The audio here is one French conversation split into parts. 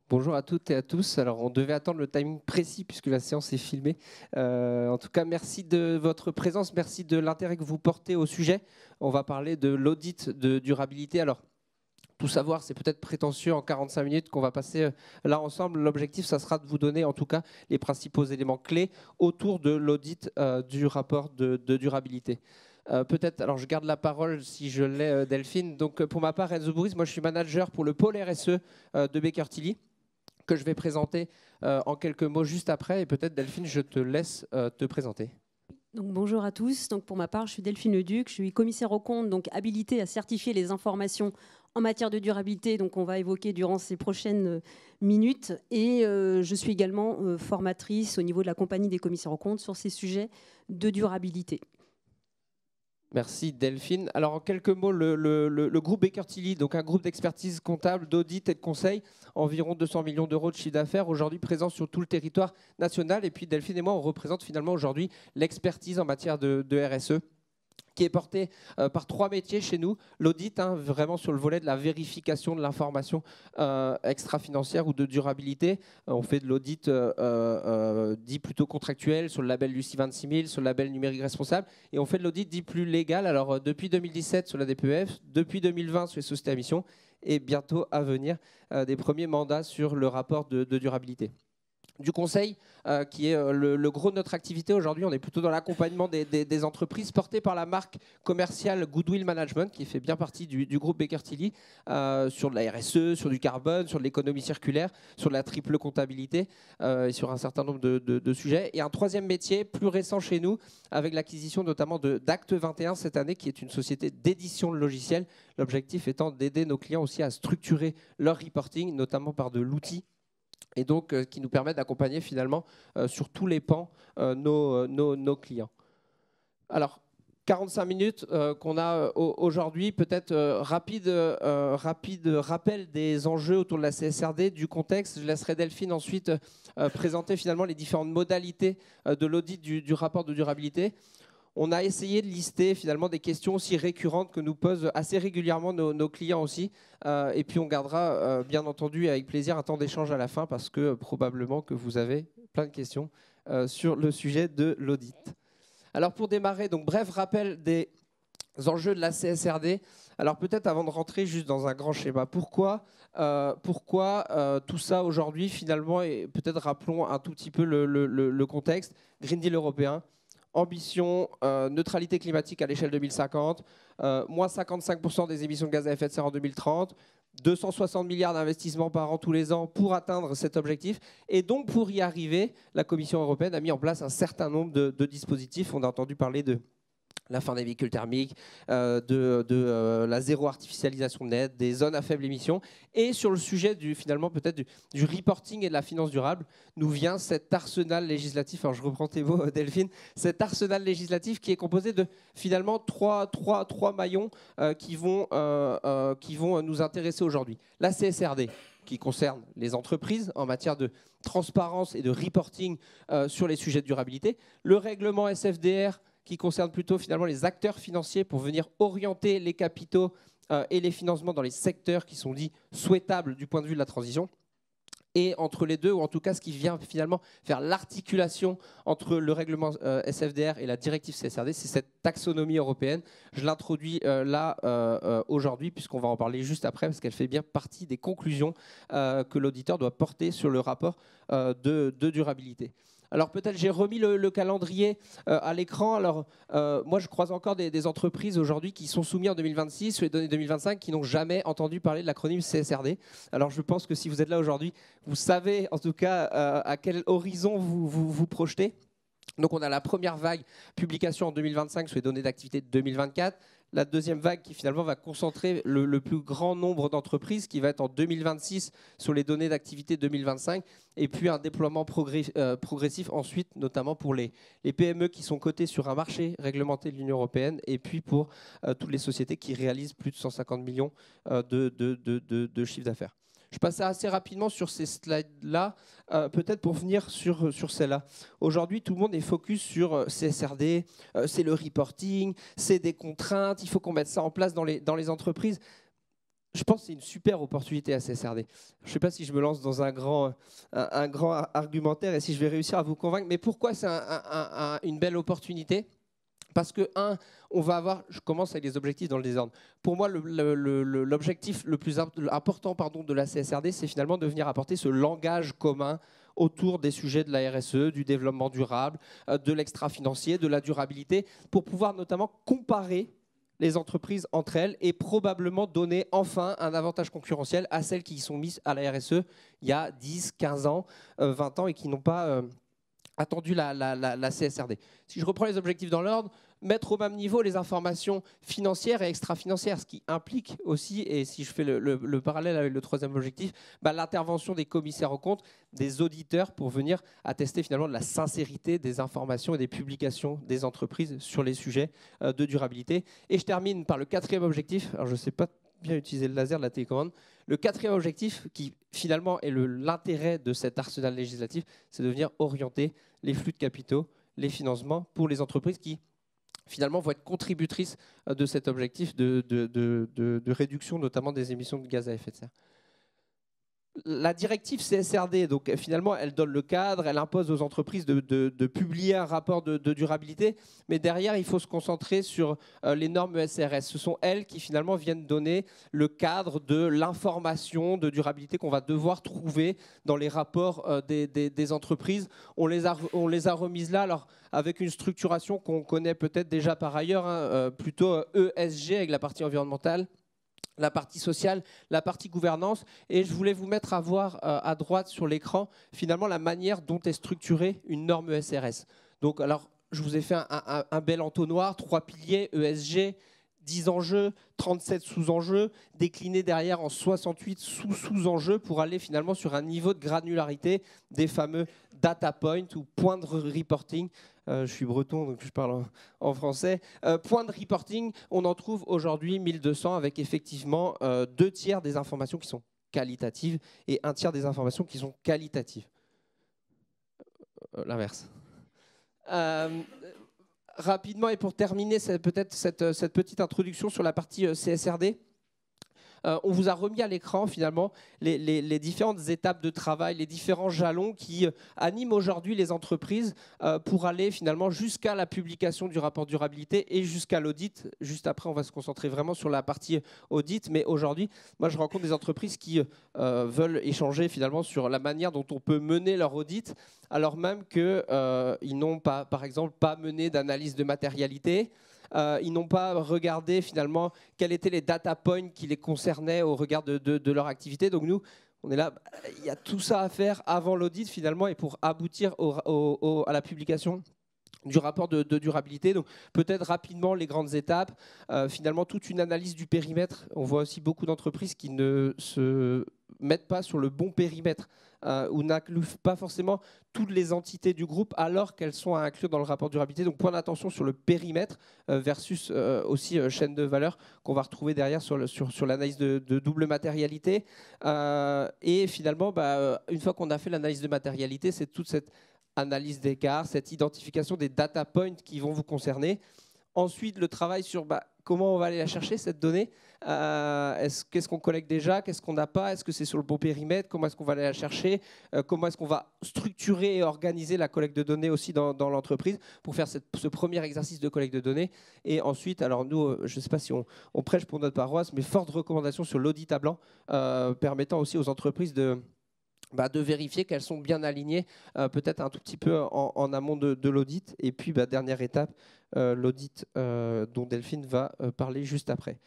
Bonjour à toutes et à tous. Alors, on devait attendre le timing précis puisque la séance est filmée. En tout cas, merci de votre présence, merci de l'intérêt que vous portez au sujet. On va parler de l'audit de durabilité. Alors, tout savoir, c'est peut-être prétentieux en 45 minutes qu'on va passer là ensemble. L'objectif, ça sera de vous donner en tout cas les principaux éléments clés autour de l'audit du rapport de durabilité. Peut-être, alors je garde la parole si je l'ai, Delphine. Donc, pour ma part, Enzo Bourris, moi je suis manager pour le pôle RSE de Baker Tilly, que je vais présenter en quelques mots juste après. Et peut-être, Delphine, je te laisse te présenter. Donc, bonjour à tous. Donc, pour ma part, je suis Delphine Leduc, je suis commissaire aux comptes, donc habilitée à certifier les informations en matière de durabilité, donc on va évoquer durant ces prochaines minutes. Et je suis également formatrice au niveau de la compagnie des commissaires aux comptes sur ces sujets de durabilité. Merci Delphine. Alors en quelques mots, le groupe Baker Tilly, donc un groupe d'expertise comptable, d'audit et de conseil, environ 200 millions d'euros de chiffre d'affaires, aujourd'hui présent sur tout le territoire national. Et puis Delphine et moi, on représente finalement aujourd'hui l'expertise en matière de RSE, qui est porté par trois métiers chez nous. L'audit, vraiment sur le volet de la vérification de l'information extra-financière ou de durabilité. On fait de l'audit dit plutôt contractuel sur le label Lucie 26000, sur le label numérique responsable. Et on fait de l'audit dit plus légal. Alors depuis 2017 sur la DPEF, depuis 2020 sur les sociétés à mission, et bientôt à venir des premiers mandats sur le rapport de durabilité. Du conseil, qui est le gros de notre activité aujourd'hui. On est plutôt dans l'accompagnement des entreprises portées par la marque commerciale Goodwill Management, qui fait bien partie du groupe Baker Tilly, sur de la RSE, sur du carbone, sur de l'économie circulaire, sur de la triple comptabilité et sur un certain nombre de sujets. Et un troisième métier, plus récent chez nous, avec l'acquisition notamment d'Acte 21 cette année, qui est une société d'édition de logiciels. L'objectif étant d'aider nos clients aussi à structurer leur reporting, notamment par de l'outil, et donc qui nous permet d'accompagner finalement sur tous les pans nos clients. Alors, 45 minutes qu'on a aujourd'hui, peut-être rapide rappel des enjeux autour de la CSRD, du contexte. Je laisserai Delphine ensuite présenter finalement les différentes modalités de l'audit du rapport de durabilité. On a essayé de lister finalement des questions aussi récurrentes que nous posent assez régulièrement nos clients aussi. Et puis on gardera bien entendu avec plaisir un temps d'échange à la fin parce que probablement que vous avez plein de questions sur le sujet de l'audit. Alors pour démarrer, donc bref rappel des enjeux de la CSRD. Alors peut-être avant de rentrer juste dans un grand schéma, pourquoi tout ça aujourd'hui finalement, et peut-être rappelons un tout petit peu le contexte. Green Deal européen, ambition, neutralité climatique à l'échelle 2050, moins 55% des émissions de gaz à effet de serre en 2030, 260 milliards d'investissements par an tous les ans pour atteindre cet objectif. Et donc, pour y arriver, la Commission européenne a mis en place un certain nombre de dispositifs. On a entendu parler de la fin des véhicules thermiques, de la zéro artificialisation nette, des zones à faible émission. Et sur le sujet finalement peut-être du reporting et de la finance durable, nous vient cet arsenal législatif, alors je reprends tes mots Delphine, cet arsenal législatif qui est composé de finalement trois maillons qui vont nous intéresser aujourd'hui. La CSRD, qui concerne les entreprises en matière de transparence et de reporting sur les sujets de durabilité. Le règlement SFDR, qui concerne plutôt finalement les acteurs financiers pour venir orienter les capitaux et les financements dans les secteurs qui sont dits souhaitables du point de vue de la transition. Et entre les deux, ou en tout cas ce qui vient finalement faire l'articulation entre le règlement SFDR et la directive CSRD, c'est cette taxonomie européenne. Je l'introduis là aujourd'hui, puisqu'on va en parler juste après, parce qu'elle fait bien partie des conclusions que l'auditeur doit porter sur le rapport de durabilité. Alors peut-être j'ai remis le calendrier à l'écran. Alors moi je croise encore des entreprises aujourd'hui qui sont soumises en 2026 sur les données 2025 qui n'ont jamais entendu parler de l'acronyme CSRD. Alors je pense que si vous êtes là aujourd'hui, vous savez en tout cas à quel horizon vous projetez. Donc on a la première vague publication en 2025 sur les données d'activité de 2024. La deuxième vague qui finalement va concentrer le plus grand nombre d'entreprises qui va être en 2026 sur les données d'activité 2025 et puis un déploiement progressif ensuite, notamment pour les PME qui sont cotées sur un marché réglementé de l'Union européenne et puis pour toutes les sociétés qui réalisent plus de 150 millions de chiffre d'affaires. Je passe assez rapidement sur ces slides-là, peut-être pour venir sur celle-là. Aujourd'hui, tout le monde est focus sur CSRD, c'est le reporting, c'est des contraintes, il faut qu'on mette ça en place dans les entreprises. je pense que c'est une super opportunité à CSRD. Je ne sais pas si je me lance dans un grand argumentaire et si je vais réussir à vous convaincre, mais pourquoi c'est une belle opportunité? Parce que, on va avoir, je commence avec les objectifs dans le désordre. Pour moi, l'objectif le plus important de la CSRD, c'est finalement de venir apporter ce langage commun autour des sujets de la RSE, du développement durable, de l'extra-financier, de la durabilité, pour pouvoir notamment comparer les entreprises entre elles et probablement donner enfin un avantage concurrentiel à celles qui y sont mises à la RSE il y a 10, 15 ans, 20 ans et qui n'ont pas attendu la CSRD. Si je reprends les objectifs dans l'ordre, mettre au même niveau les informations financières et extra-financières, ce qui implique aussi, et si je fais le parallèle avec le troisième objectif, l'intervention des commissaires aux comptes, des auditeurs pour venir attester finalement de la sincérité des informations et des publications des entreprises sur les sujets de durabilité. Et je termine par le quatrième objectif. Alors je ne sais pas bien utiliser le laser de la télécommande. Le quatrième objectif, qui finalement est l'intérêt de cet arsenal législatif, c'est de venir orienter les flux de capitaux, les financements pour les entreprises qui finalement vont être contributrices de cet objectif de réduction notamment des émissions de gaz à effet de serre. La directive CSRD, donc finalement, elle donne le cadre, elle impose aux entreprises de publier un rapport de durabilité, mais derrière, il faut se concentrer sur les normes ESRS. Ce sont elles qui finalement viennent donner le cadre de l'information de durabilité qu'on va devoir trouver dans les rapports des entreprises. On les a remises là, alors avec une structuration qu'on connaît peut-être déjà par ailleurs, plutôt ESG avec la partie environnementale, la partie sociale, la partie gouvernance. Et je voulais vous mettre à voir à droite sur l'écran, finalement, la manière dont est structurée une norme ESRS. Donc, alors, je vous ai fait un bel entonnoir, 3 piliers, ESG, 10 enjeux, 37 sous-enjeux, déclinés derrière en 68 sous-enjeux pour aller finalement sur un niveau de granularité des fameux data points ou points de reporting. Je suis breton, donc je parle en français. Points de reporting, on en trouve aujourd'hui 1200 avec effectivement 2 tiers des informations qui sont qualitatives et 1 tiers des informations qui sont qualitatives. L'inverse. Rapidement, et pour terminer peut-être cette petite introduction sur la partie CSRD, on vous a remis à l'écran finalement les différentes étapes de travail, les différents jalons qui animent aujourd'hui les entreprises pour aller finalement jusqu'à la publication du rapport durabilité et jusqu'à l'audit. Juste après, on va se concentrer vraiment sur la partie audit, mais aujourd'hui, moi je rencontre des entreprises qui veulent échanger finalement sur la manière dont on peut mener leur audit, alors même qu'ils n'ont pas, par exemple, pas mené d'analyse de matérialité. Ils n'ont pas regardé finalement quels étaient les data points qui les concernaient au regard de leur activité. Donc nous, on est là, il y a tout ça à faire avant l'audit finalement et pour aboutir à la publication du rapport de durabilité. Donc peut-être rapidement les grandes étapes, finalement toute une analyse du périmètre. On voit aussi beaucoup d'entreprises qui ne se mettent pas sur le bon périmètre ou n'incluent pas forcément toutes les entités du groupe alors qu'elles sont à inclure dans le rapport de durabilité. Donc point d'attention sur le périmètre versus aussi chaîne de valeur qu'on va retrouver derrière sur l'analyse de double matérialité. Et finalement, une fois qu'on a fait l'analyse de matérialité, c'est toute cette analyse d'écart, cette identification des data points qui vont vous concerner. Ensuite, le travail sur comment on va aller la chercher, cette donnée. Qu'est-ce qu'on collecte déjà? Qu'est-ce qu'on n'a pas? Est-ce que c'est sur le bon périmètre? Comment est-ce qu'on va aller la chercher? Comment est-ce qu'on va structurer et organiser la collecte de données aussi dans l'entreprise pour faire ce premier exercice de collecte de données? Et ensuite, alors nous, je ne sais pas si on prêche pour notre paroisse, mais forte recommandation sur l'audit à blanc, permettant aussi aux entreprises de vérifier qu'elles sont bien alignées, peut-être un tout petit peu en amont de l'audit. Et puis, dernière étape, l'audit dont Delphine va parler juste après.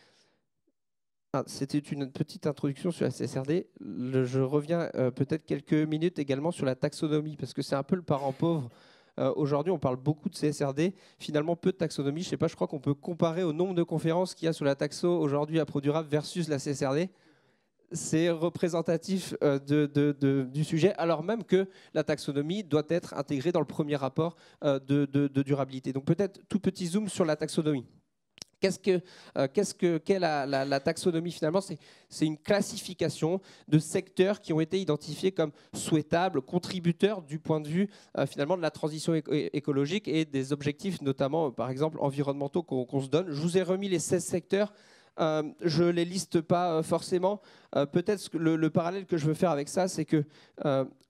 C'était une petite introduction sur la CSRD. Je reviens peut-être quelques minutes également sur la taxonomie, parce que c'est un peu le parent pauvre. Aujourd'hui, on parle beaucoup de CSRD, finalement peu de taxonomie. Je ne sais pas, je crois qu'on peut comparer au nombre de conférences qu'il y a sur la taxo aujourd'hui à ProDurable versus la CSRD. C'est représentatif du sujet, alors même que la taxonomie doit être intégrée dans le premier rapport de durabilité. Donc peut-être tout petit zoom sur la taxonomie. Qu'est la taxonomie finalement? C'est une classification de secteurs qui ont été identifiés comme souhaitables, contributeurs du point de vue finalement de la transition écologique et des objectifs notamment par exemple environnementaux qu'on se donne. Je vous ai remis les 16 secteurs Je ne les liste pas forcément. Peut-être que le parallèle que je veux faire avec ça, c'est que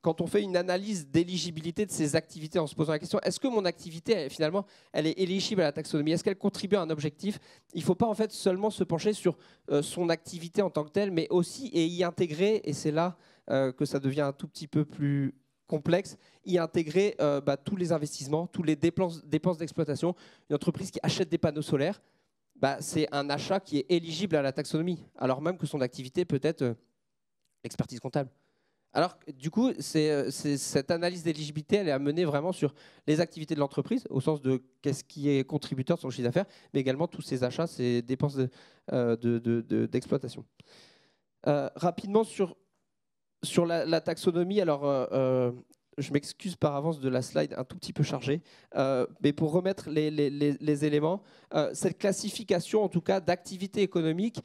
quand on fait une analyse d'éligibilité de ces activités en se posant la question, est-ce que mon activité, finalement, elle est éligible à la taxonomie? Est-ce qu'elle contribue à un objectif? Il ne faut pas en fait seulement se pencher sur son activité en tant que telle, mais aussi et y intégrer, et c'est là que ça devient un tout petit peu plus complexe, y intégrer tous les investissements, tous les dépenses d'exploitation. Une entreprise qui achète des panneaux solaires, c'est un achat qui est éligible à la taxonomie, alors même que son activité peut être l'expertise comptable. Alors, du coup, cette analyse d'éligibilité, elle est à mener vraiment sur les activités de l'entreprise, au sens de qu'est-ce qui est contributeur de son chiffre d'affaires, mais également tous ces achats, ces dépenses d'exploitation. Rapidement, sur la taxonomie, alors je m'excuse par avance de la slide un tout petit peu chargée, mais pour remettre les éléments, cette classification en tout cas d'activité économique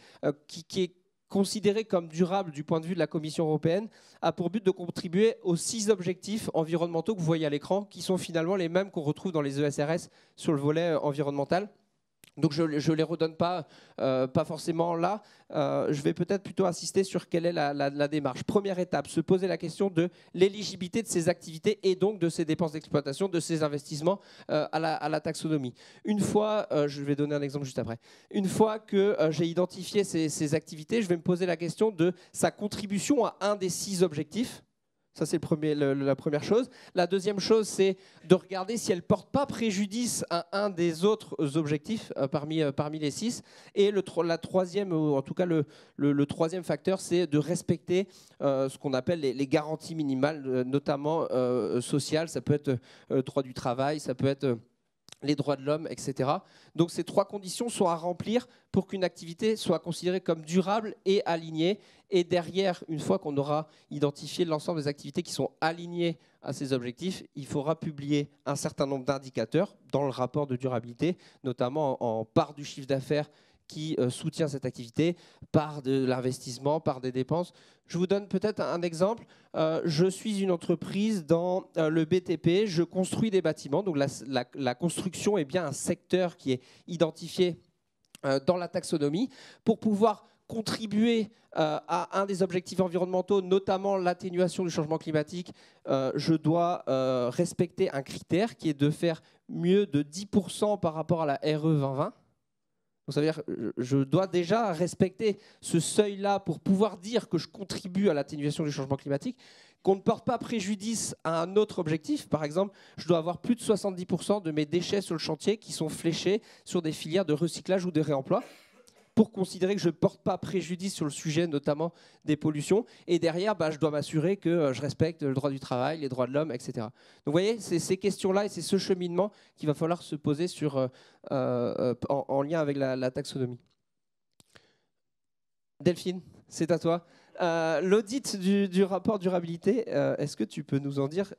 qui est considérée comme durable du point de vue de la Commission européenne, a pour but de contribuer aux 6 objectifs environnementaux que vous voyez à l'écran, qui sont finalement les mêmes qu'on retrouve dans les ESRS sur le volet environnemental. Donc je ne les redonne pas forcément là. Je vais peut-être plutôt insister sur quelle est la démarche. Première étape, se poser la question de l'éligibilité de ces activités et donc de ces dépenses d'exploitation, de ces investissements à la taxonomie. Une fois, je vais donner un exemple juste après, une fois que j'ai identifié ces activités, je vais me poser la question de sa contribution à un des 6 objectifs. Ça, c'est la première chose. La deuxième chose, c'est de regarder si elle ne porte pas préjudice à un des autres objectifs parmi les 6. Et la troisième, ou en tout cas le troisième facteur, c'est de respecter ce qu'on appelle les garanties minimales, notamment sociales. Ça peut être droit du travail, ça peut être les droits de l'homme, etc. Donc ces 3 conditions sont à remplir pour qu'une activité soit considérée comme durable et alignée. Et derrière, une fois qu'on aura identifié l'ensemble des activités qui sont alignées à ces objectifs, il faudra publier un certain nombre d'indicateurs dans le rapport de durabilité, notamment en part du chiffre d'affaires qui soutient cette activité, par de l'investissement, par des dépenses. Je vous donne peut-être un exemple. Je suis une entreprise dans le BTP, je construis des bâtiments. Donc la construction est bien un secteur qui est identifié dans la taxonomie. Pour pouvoir contribuer à un des objectifs environnementaux, notamment l'atténuation du changement climatique, je dois respecter un critère qui est de faire mieux de 10% par rapport à la RE 2020. Donc ça veut dire que je dois déjà respecter ce seuil-là pour pouvoir dire que je contribue à l'atténuation du changement climatique, qu'on ne porte pas préjudice à un autre objectif. Par exemple, je dois avoir plus de 70% de mes déchets sur le chantier qui sont fléchés sur des filières de recyclage ou de réemploi, pour considérer que je ne porte pas préjudice sur le sujet, notamment des pollutions. Et derrière, je dois m'assurer que je respecte le droit du travail, les droits de l'homme, etc. Donc vous voyez, c'est ces questions-là et c'est ce cheminement qu'il va falloir se poser en lien avec la taxonomie. Delphine, c'est à toi. L'audit du rapport durabilité, est-ce que tu peux nous en dire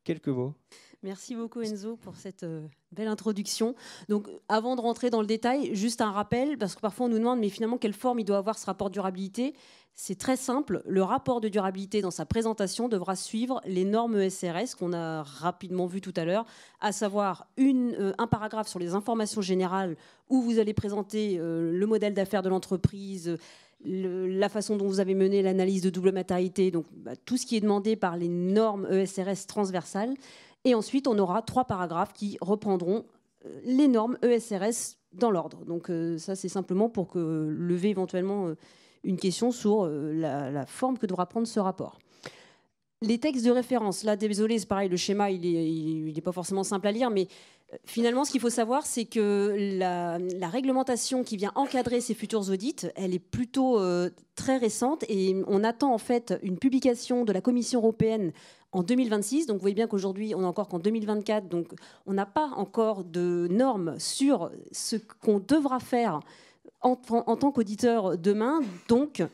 quelques mots ? Merci beaucoup Enzo pour cette belle introduction. Donc, avant de rentrer dans le détail, juste un rappel, parce que parfois on nous demande mais finalement quelle forme il doit avoir ce rapport de durabilité. C'est très simple, le rapport de durabilité dans sa présentation devra suivre les normes ESRS qu'on a rapidement vu tout à l'heure, à savoir un paragraphe sur les informations générales où vous allez présenter le modèle d'affaires de l'entreprise, la façon dont vous avez mené l'analyse de double matérialité, donc tout ce qui est demandé par les normes ESRS transversales. Et ensuite, on aura 3 paragraphes qui reprendront les normes ESRS dans l'ordre. Donc ça, c'est simplement pour lever éventuellement une question sur la forme que devra prendre ce rapport. Les textes de référence, là, désolé, c'est pareil, le schéma, il n'est pas forcément simple à lire, mais finalement, ce qu'il faut savoir, c'est que la réglementation qui vient encadrer ces futurs audits, elle est plutôt très récente et on attend en fait une publication de la Commission européenne en 2026. Donc vous voyez bien qu'aujourd'hui, on n'est encore qu'en 2024, donc on n'a pas encore de normes sur ce qu'on devra faire en tant qu'auditeur demain. Donc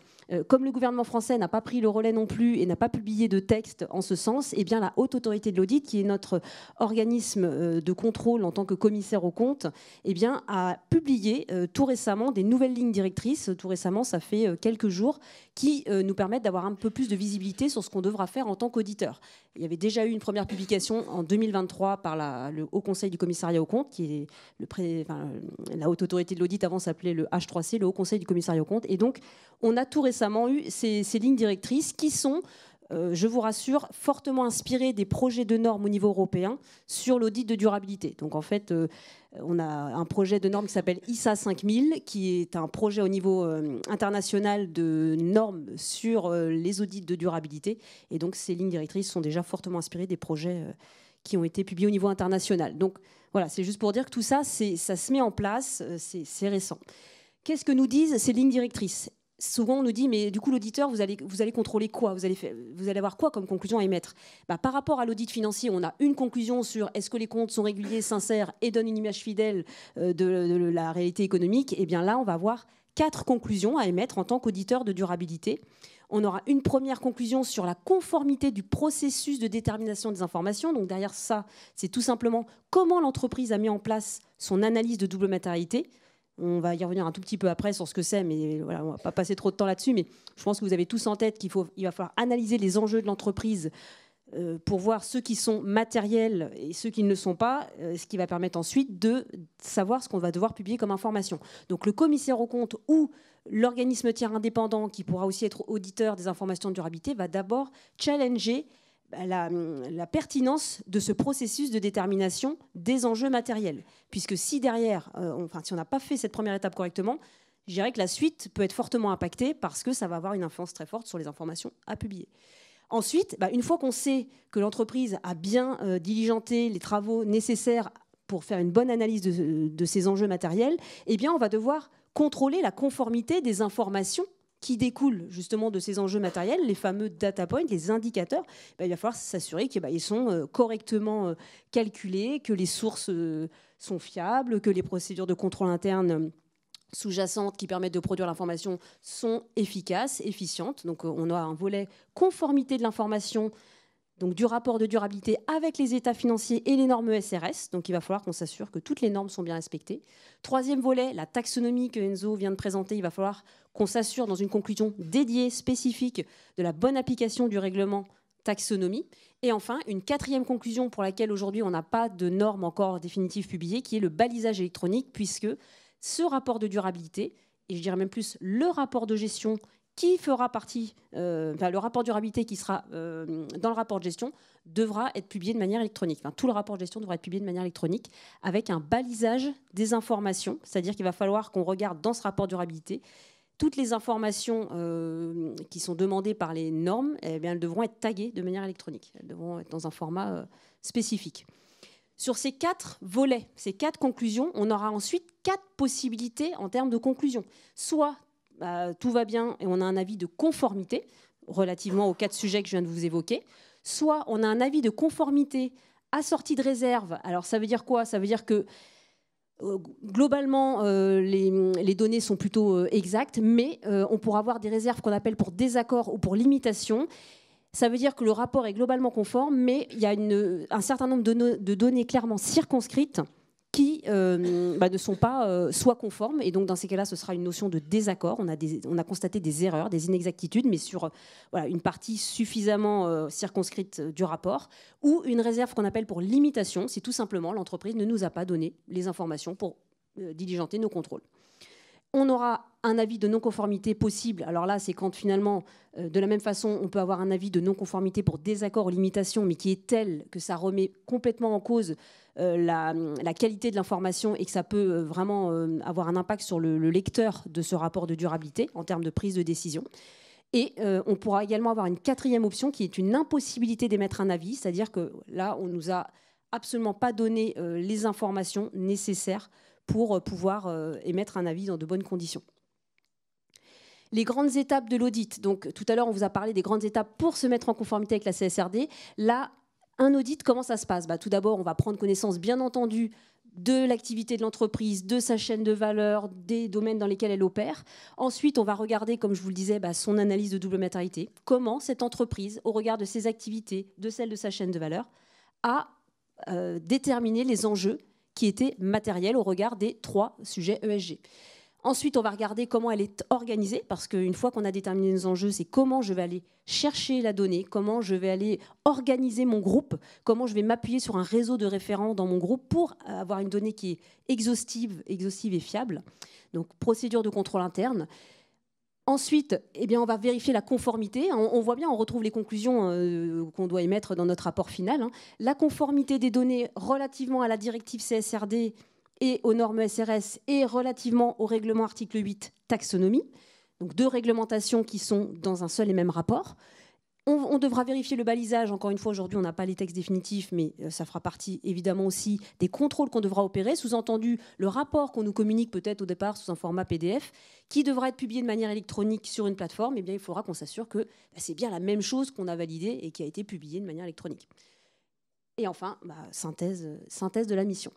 Comme le gouvernement français n'a pas pris le relais non plus et n'a pas publié de texte en ce sens, eh bien la Haute Autorité de l'Audit, qui est notre organisme de contrôle en tant que commissaire aux comptes, eh bien, a publié tout récemment des nouvelles lignes directrices, tout récemment, ça fait quelques jours, qui nous permettent d'avoir un peu plus de visibilité sur ce qu'on devra faire en tant qu'auditeur. Il y avait déjà eu une première publication en 2023 par le Haut Conseil du Commissariat aux comptes, qui est la Haute Autorité de l'Audit, avant s'appelait le H3C, le Haut Conseil du Commissariat aux comptes. Et donc, on a tout récemment eu ces lignes directrices qui sont, je vous rassure, fortement inspirées des projets de normes au niveau européen sur l'audit de durabilité. Donc en fait, on a un projet de normes qui s'appelle ISA 5000, qui est un projet au niveau international de normes sur les audits de durabilité. Et donc ces lignes directrices sont déjà fortement inspirées des projets qui ont été publiés au niveau international. Donc voilà, c'est juste pour dire que tout ça, ça se met en place, c'est récent. Qu'est-ce que nous disent ces lignes directrices ? Souvent, on nous dit, mais du coup, l'auditeur, vous allez contrôler quoi ? Vous allez avoir quoi comme conclusion à émettre ? Par rapport à l'audit financier, on a une conclusion sur est-ce que les comptes sont réguliers, sincères et donnent une image fidèle de la réalité économique. Et bien là, on va avoir 4 conclusions à émettre en tant qu'auditeur de durabilité. On aura une première conclusion sur la conformité du processus de détermination des informations. Donc derrière ça, c'est tout simplement comment l'entreprise a mis en place son analyse de double matérialité. On va y revenir un tout petit peu après sur ce que c'est, mais voilà, on ne va pas passer trop de temps là-dessus. Mais je pense que vous avez tous en tête qu'il va falloir analyser les enjeux de l'entreprise pour voir ceux qui sont matériels et ceux qui ne le sont pas, ce qui va permettre ensuite de savoir ce qu'on va devoir publier comme information. Donc le commissaire aux comptes ou l'organisme tiers indépendant, qui pourra aussi être auditeur des informations de durabilité, va d'abord challenger la pertinence de ce processus de détermination des enjeux matériels. Puisque si derrière, si on n'a pas fait cette première étape correctement, je dirais que la suite peut être fortement impactée parce que ça va avoir une influence très forte sur les informations à publier. Ensuite, une fois qu'on sait que l'entreprise a bien diligenté les travaux nécessaires pour faire une bonne analyse de ces enjeux matériels, eh bien, on va devoir contrôler la conformité des informations qui découlent justement de ces enjeux matériels, les fameux data points, les indicateurs. Il va falloir s'assurer qu'ils sont correctement calculés, que les sources sont fiables, que les procédures de contrôle interne sous-jacentes qui permettent de produire l'information sont efficaces, efficientes. Donc on a un volet conformité de l'information, donc du rapport de durabilité avec les états financiers et les normes ESRS. Donc il va falloir qu'on s'assure que toutes les normes sont bien respectées. Troisième volet, la taxonomie que Enzo vient de présenter. Il va falloir qu'on s'assure dans une conclusion dédiée, spécifique, de la bonne application du règlement taxonomie. Et enfin, une quatrième conclusion pour laquelle aujourd'hui on n'a pas de normes encore définitives publiées, qui est le balisage électronique, puisque ce rapport de durabilité, et je dirais même plus le rapport de gestion qui fera partie, le rapport de durabilité qui sera dans le rapport de gestion devra être publié de manière électronique. Tout le rapport de gestion devra être publié de manière électronique avec un balisage des informations, c'est-à-dire qu'il va falloir qu'on regarde dans ce rapport de durabilité toutes les informations qui sont demandées par les normes, eh bien, elles devront être taguées de manière électronique. Elles devront être dans un format spécifique. Sur ces 4 volets, ces 4 conclusions, on aura ensuite 4 possibilités en termes de conclusion. Soit tout va bien et on a un avis de conformité relativement aux 4 sujets que je viens de vous évoquer. Soit on a un avis de conformité assorti de réserve. Alors ça veut dire quoi ? Ça veut dire que globalement, les données sont plutôt exactes, mais on pourra avoir des réserves qu'on appelle pour désaccord ou pour limitation. Ça veut dire que le rapport est globalement conforme, mais il y a un certain nombre de données clairement circonscrites qui ne sont pas soit conformes. Et donc, dans ces cas-là, ce sera une notion de désaccord. On a constaté des erreurs, des inexactitudes, mais sur une partie suffisamment circonscrite du rapport. Ou une réserve qu'on appelle pour limitation, si tout simplement l'entreprise ne nous a pas donné les informations pour diligenter nos contrôles. On aura un avis de non-conformité possible. Alors là, c'est quand finalement, de la même façon, on peut avoir un avis de non-conformité pour désaccord ou limitation, mais qui est tel que ça remet complètement en cause la qualité de l'information et que ça peut vraiment avoir un impact sur le lecteur de ce rapport de durabilité en termes de prise de décision. Et on pourra également avoir une 4e option qui est une impossibilité d'émettre un avis, c'est-à-dire que là, on ne nous a absolument pas donné les informations nécessaires pour pouvoir émettre un avis dans de bonnes conditions. Les grandes étapes de l'audit. Donc, tout à l'heure, on vous a parlé des grandes étapes pour se mettre en conformité avec la CSRD. Là, un audit, comment ça se passe ? Tout d'abord, on va prendre connaissance, bien entendu, de l'activité de l'entreprise, de sa chaîne de valeur, des domaines dans lesquels elle opère. Ensuite, on va regarder, comme je vous le disais, son analyse de double matérialité. Comment cette entreprise, au regard de ses activités, de celle de sa chaîne de valeur, a déterminé les enjeux qui étaient matériels au regard des 3 sujets ESG. Ensuite, on va regarder comment elle est organisée, parce qu'une fois qu'on a déterminé les enjeux, c'est comment je vais aller chercher la donnée, comment je vais aller organiser mon groupe, comment je vais m'appuyer sur un réseau de référents dans mon groupe pour avoir une donnée qui est exhaustive et fiable. Donc, procédure de contrôle interne. Ensuite, eh bien, on va vérifier la conformité. On voit bien, on retrouve les conclusions qu'on doit émettre dans notre rapport final. La conformité des données relativement à la directive CSRD et aux normes SRS et relativement au règlement article 8 taxonomie. Donc 2 réglementations qui sont dans un seul et même rapport. On devra vérifier le balisage. Encore une fois, aujourd'hui, on n'a pas les textes définitifs, mais ça fera partie évidemment aussi des contrôles qu'on devra opérer. Sous-entendu, le rapport qu'on nous communique peut-être au départ sous un format PDF, qui devra être publié de manière électronique sur une plateforme, eh bien, il faudra qu'on s'assure que c'est bien la même chose qu'on a validée et qui a été publiée de manière électronique. Et enfin, synthèse de la mission.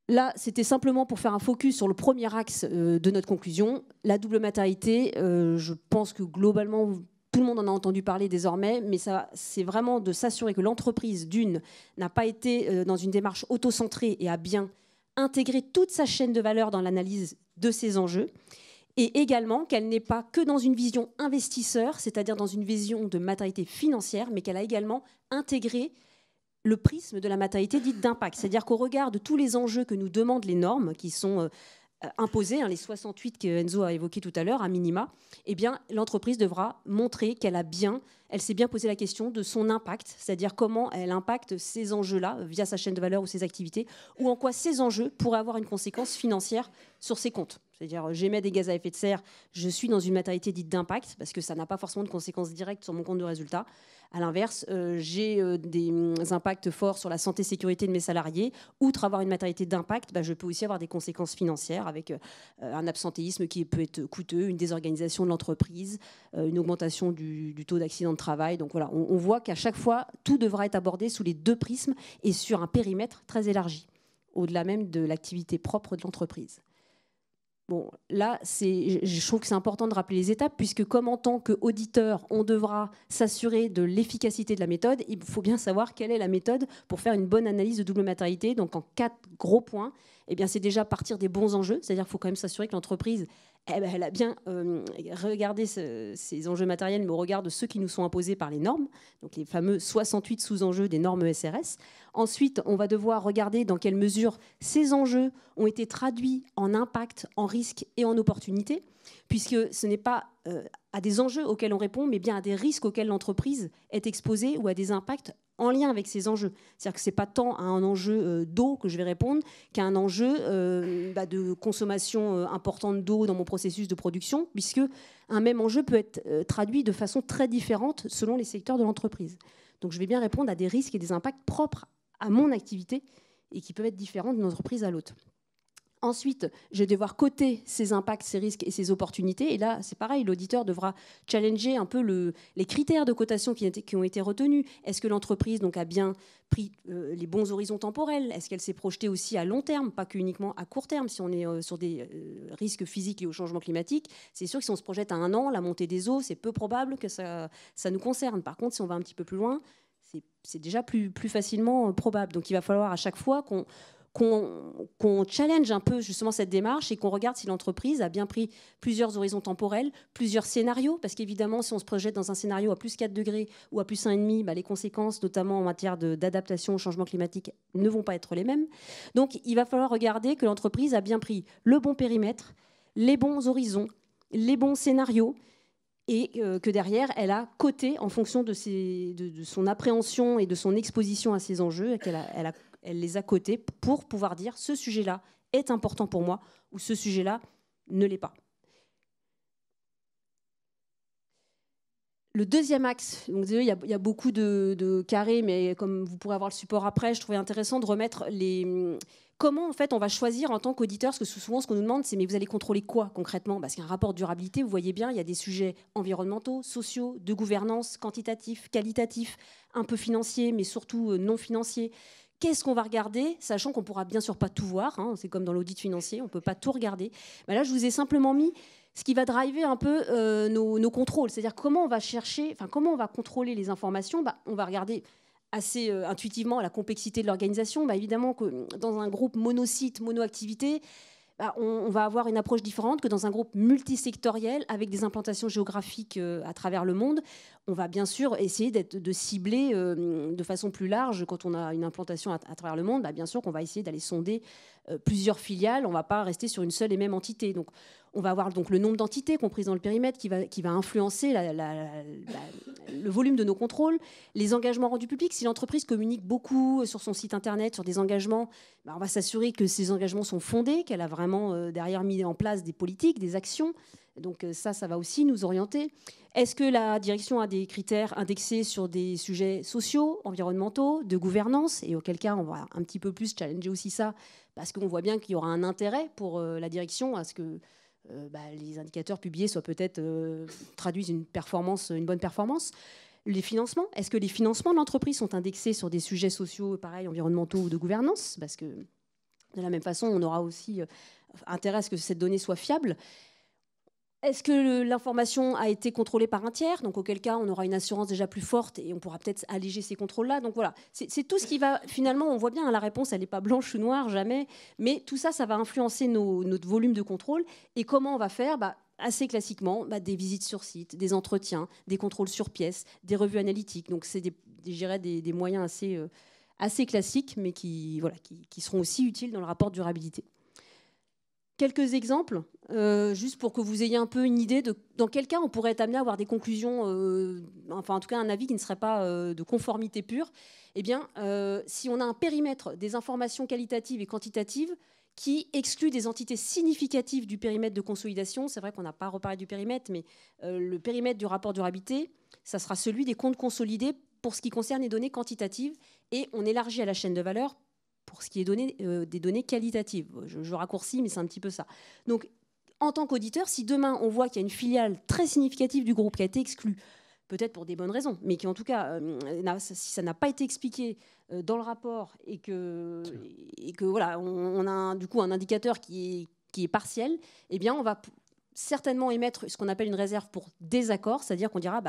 Là, c'était simplement pour faire un focus sur le premier axe de notre conclusion. La double matérialité, je pense que globalement, tout le monde en a entendu parler désormais, mais c'est vraiment de s'assurer que l'entreprise, d'une, n'a pas été dans une démarche auto-centrée et a bien intégré toute sa chaîne de valeur dans l'analyse de ces enjeux, et également qu'elle n'est pas que dans une vision investisseur, c'est-à-dire dans une vision de matérialité financière, mais qu'elle a également intégré le prisme de la matérialité dite d'impact. C'est-à-dire qu'au regard de tous les enjeux que nous demandent les normes qui sont imposées, les 68 que Enzo a évoqués tout à l'heure, à minima, eh bien, l'entreprise devra montrer qu'elle s'est bien posé la question de son impact, c'est-à-dire comment elle impacte ces enjeux-là via sa chaîne de valeur ou ses activités, ou en quoi ces enjeux pourraient avoir une conséquence financière sur ses comptes. C'est-à-dire, j'émets des gaz à effet de serre, je suis dans une matérialité dite d'impact, parce que ça n'a pas forcément de conséquences directes sur mon compte de résultat. À l'inverse, j'ai des impacts forts sur la santé et sécurité de mes salariés. Outre avoir une matérialité d'impact, je peux aussi avoir des conséquences financières avec un absentéisme qui peut être coûteux, une désorganisation de l'entreprise, une augmentation du taux d'accident de travail. Donc voilà, on voit qu'à chaque fois, tout devra être abordé sous les 2 prismes et sur un périmètre très élargi, au-delà même de l'activité propre de l'entreprise. Bon, là, je trouve que c'est important de rappeler les étapes, puisque comme en tant qu'auditeur, on devra s'assurer de l'efficacité de la méthode, il faut bien savoir quelle est la méthode pour faire une bonne analyse de double matérialité. Donc, en 4 gros points, eh bien, c'est déjà partir des bons enjeux, c'est-à-dire qu'il faut quand même s'assurer que l'entreprise elle a bien regardé ces enjeux matériels, mais au regard de ceux qui nous sont imposés par les normes, donc les fameux 68 sous-enjeux des normes SRS. Ensuite, on va devoir regarder dans quelle mesure ces enjeux ont été traduits en impact, en risque et en opportunité, puisque ce n'est pas à des enjeux auxquels on répond, mais bien à des risques auxquels l'entreprise est exposée ou à des impacts en lien avec ces enjeux. C'est-à-dire que ce n'est pas tant à un enjeu d'eau que je vais répondre qu'à un enjeu de consommation importante d'eau dans mon processus de production, puisque un même enjeu peut être traduit de façon très différente selon les secteurs de l'entreprise. Donc je vais bien répondre à des risques et des impacts propres à mon activité et qui peuvent être différents d'une entreprise à l'autre. Ensuite, je vais devoir coter ces impacts, ces risques et ces opportunités. Et là, c'est pareil, l'auditeur devra challenger un peu les critères de cotation qui ont été retenus. Est-ce que l'entreprise a bien pris les bons horizons temporels? Est-ce qu'elle s'est projetée aussi à long terme, pas qu'uniquement à court terme? Si on est sur des risques physiques liés au changement climatique, c'est sûr que si on se projette à 1 an, la montée des eaux, c'est peu probable que ça nous concerne. Par contre, si on va un petit peu plus loin, c'est déjà plus facilement probable. Donc il va falloir à chaque fois qu'on challenge un peu justement cette démarche et qu'on regarde si l'entreprise a bien pris plusieurs horizons temporels, plusieurs scénarios, parce qu'évidemment, si on se projette dans un scénario à plus 4 degrés ou à plus 1,5, les conséquences, notamment en matière d'adaptation au changement climatique, ne vont pas être les mêmes. Donc, il va falloir regarder que l'entreprise a bien pris le bon périmètre, les bons horizons, les bons scénarios, et que derrière, elle a coté en fonction de son appréhension et de son exposition à ces enjeux, et elle les a cotés pour pouvoir dire ce sujet-là est important pour moi ou ce sujet-là ne l'est pas. Le deuxième axe, donc il y a beaucoup de carrés, mais comme vous pourrez avoir le support après, je trouvais intéressant de remettre comment en fait on va choisir en tant qu'auditeur, parce que souvent ce qu'on nous demande c'est mais vous allez contrôler quoi concrètement? Parce qu'un rapport de durabilité, vous voyez bien, il y a des sujets environnementaux, sociaux, de gouvernance, quantitatifs, qualitatifs, un peu financiers, mais surtout non financiers. qu'est-ce qu'on va regarder, sachant qu'on ne pourra bien sûr pas tout voir, hein, c'est comme dans l'audit financier, on ne peut pas tout regarder. Ben là, je vous ai simplement mis ce qui va driver un peu nos contrôles, c'est-à-dire comment on va chercher, comment on va contrôler les informations. On va regarder assez intuitivement la complexité de l'organisation. Évidemment que dans un groupe monosite, monoactivité, on va avoir une approche différente que dans un groupe multisectoriel avec des implantations géographiques à travers le monde. On va bien sûr essayer de cibler de façon plus large quand on a une implantation à travers le monde. Bien sûr qu'on va essayer d'aller sonder plusieurs filiales. On ne va pas rester sur une seule et même entité. Donc, on va avoir donc le nombre d'entités comprises dans le périmètre qui va influencer le volume de nos contrôles, les engagements rendus publics. Si l'entreprise communique beaucoup sur son site internet sur des engagements, on va s'assurer que ces engagements sont fondés, qu'elle a vraiment derrière mis en place des politiques, des actions. Donc ça va aussi nous orienter. Est-ce que la direction a des critères indexés sur des sujets sociaux, environnementaux, de gouvernance? Et auquel cas, on va un petit peu plus challenger aussi ça, parce qu'on voit bien qu'il y aura un intérêt pour la direction à ce que les indicateurs publiés soient peut-être traduisent une bonne performance. Les financements, est-ce que les financements de l'entreprise sont indexés sur des sujets sociaux, pareil, environnementaux ou de gouvernance? Parce que de la même façon, on aura aussi intérêt à ce que cette donnée soit fiable. Est-ce que l'information a été contrôlée par un tiers? Donc, auquel cas, on aura une assurance déjà plus forte et on pourra peut-être alléger ces contrôles-là. Donc, voilà, c'est tout ce qui va... Finalement, on voit bien, la réponse, elle n'est pas blanche ou noire, jamais. Mais tout ça, ça va influencer notre volume de contrôle. Et comment on va faire? Assez classiquement, des visites sur site, des entretiens, des contrôles sur pièce, des revues analytiques. Donc, c'est des moyens assez classiques, mais qui seront aussi utiles dans le rapport de durabilité. Quelques exemples, juste pour que vous ayez un peu une idée de dans quel cas on pourrait être amené à avoir des conclusions, en tout cas un avis qui ne serait pas de conformité pure. Si on a un périmètre des informations qualitatives et quantitatives qui exclut des entités significatives du périmètre de consolidation, c'est vrai qu'on n'a pas reparlé du périmètre, mais le périmètre du rapport durabilité, ça sera celui des comptes consolidés pour ce qui concerne les données quantitatives, et on élargit à la chaîne de valeur pour ce qui est des données qualitatives. Je raccourcis, mais c'est un petit peu ça. Donc, en tant qu'auditeur, si demain, on voit qu'il y a une filiale très significative du groupe qui a été exclue, peut-être pour des bonnes raisons, mais qui, en tout cas, si ça n'a pas été expliqué dans le rapport et que voilà, on a du coup un indicateur qui est partiel, on va certainement émettre ce qu'on appelle une réserve pour désaccord, c'est-à-dire qu'on dira...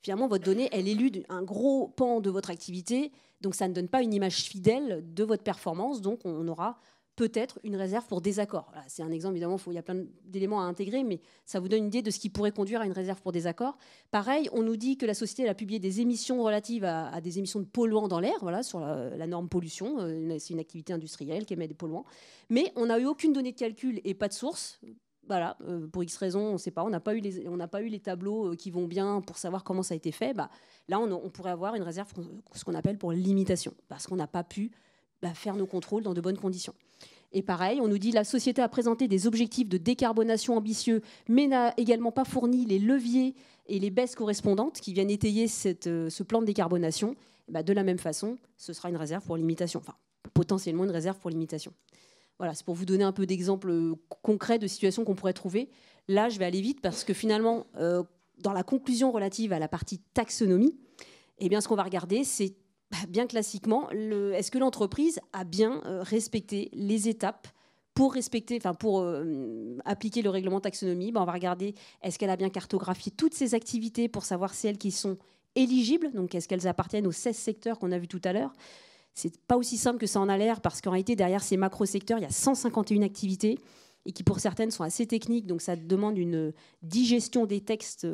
finalement, votre donnée, elle élude un gros pan de votre activité, donc ça ne donne pas une image fidèle de votre performance, donc on aura peut-être une réserve pour désaccord. Voilà, c'est un exemple, évidemment, il y a plein d'éléments à intégrer, mais ça vous donne une idée de ce qui pourrait conduire à une réserve pour désaccord. Pareil, on nous dit que la société elle a publié des émissions relatives à des émissions de polluants dans l'air, voilà, sur la norme pollution, c'est une activité industrielle qui émet des polluants, mais on n'a eu aucune donnée de calcul et pas de source. Voilà, pour X raisons, on ne sait pas, on n'a pas eu les tableaux qui vont bien pour savoir comment ça a été fait. Là, on pourrait avoir une réserve, ce qu'on appelle pour limitation, parce qu'on n'a pas pu faire nos contrôles dans de bonnes conditions. Et pareil, on nous dit que la société a présenté des objectifs de décarbonation ambitieux, mais n'a également pas fourni les leviers et les baisses correspondantes qui viennent étayer ce plan de décarbonation. De la même façon, ce sera une réserve pour limitation, enfin potentiellement une réserve pour limitation. Voilà, c'est pour vous donner un peu d'exemples concrets de situations qu'on pourrait trouver. Là, je vais aller vite parce que finalement, dans la conclusion relative à la partie taxonomie, ce qu'on va regarder, c'est bien classiquement, est-ce que l'entreprise a bien respecté les étapes pour appliquer le règlement taxonomie? On va regarder, est-ce qu'elle a bien cartographié toutes ses activités pour savoir si elles qui sont éligibles, donc est-ce qu'elles appartiennent aux 16 secteurs qu'on a vus tout à l'heure? C'est pas aussi simple que ça en a l'air, parce qu'en réalité, derrière ces macro-secteurs, il y a 151 activités et qui, pour certaines, sont assez techniques. Donc, ça demande une digestion des textes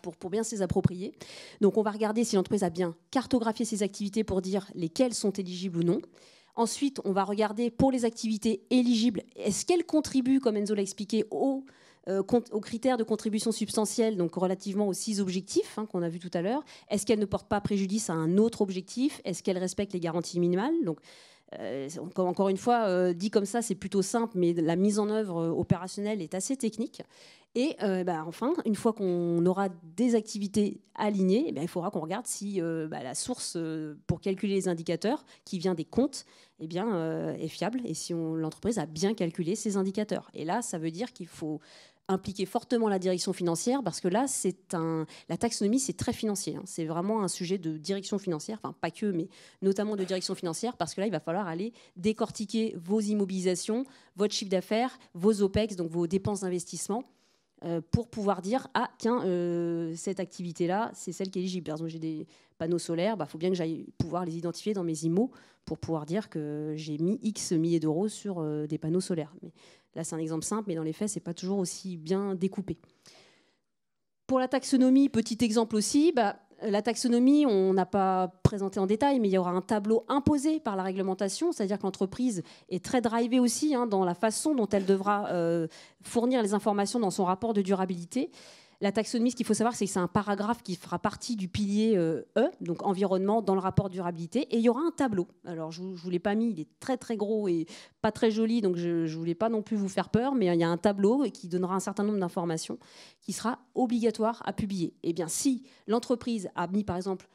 pour bien s'y approprier. Donc, on va regarder si l'entreprise a bien cartographié ses activités pour dire lesquelles sont éligibles ou non. Ensuite, on va regarder pour les activités éligibles, est-ce qu'elles contribuent, comme Enzo l'a expliqué, aux critères de contribution substantielle, donc relativement aux 6 objectifs qu'on a vus tout à l'heure. Est-ce qu'elle ne porte pas préjudice à un autre objectif? Est-ce qu'elle respecte les garanties minimales? Donc, encore une fois, dit comme ça, c'est plutôt simple, mais la mise en œuvre opérationnelle est assez technique. Et enfin, une fois qu'on aura des activités alignées, il faudra qu'on regarde si la source pour calculer les indicateurs, qui vient des comptes, est fiable, et si l'entreprise a bien calculé ses indicateurs. Et là, ça veut dire qu'il faut impliquer fortement la direction financière, parce que là, la taxonomie, c'est très financier. Hein. C'est vraiment un sujet de direction financière, enfin pas que, mais notamment de direction financière, parce que là, il va falloir aller décortiquer vos immobilisations, votre chiffre d'affaires, vos OPEX, donc vos dépenses d'investissement, pour pouvoir dire, ah tiens, cette activité-là, c'est celle qui est éligible. Par exemple, j'ai des panneaux solaires, il faut bien que j'aille pouvoir les identifier dans mes IMO pour pouvoir dire que j'ai mis X milliers d'euros sur des panneaux solaires. Mais là, c'est un exemple simple, mais dans les faits, ce n'est pas toujours aussi bien découpé. Pour la taxonomie, petit exemple aussi, la taxonomie, on n'a pas présenté en détail, mais il y aura un tableau imposé par la réglementation, c'est-à-dire que l'entreprise est très drivée aussi dans la façon dont elle devra fournir les informations dans son rapport de durabilité. La taxonomie, ce qu'il faut savoir, c'est que c'est un paragraphe qui fera partie du pilier E, donc environnement, dans le rapport de durabilité. Et il y aura un tableau. Alors, je ne vous l'ai pas mis, il est très très gros et pas très joli, donc je ne voulais pas non plus vous faire peur, mais il y a un tableau qui donnera un certain nombre d'informations qui sera obligatoire à publier. Eh bien, si l'entreprise a mis, par exemple,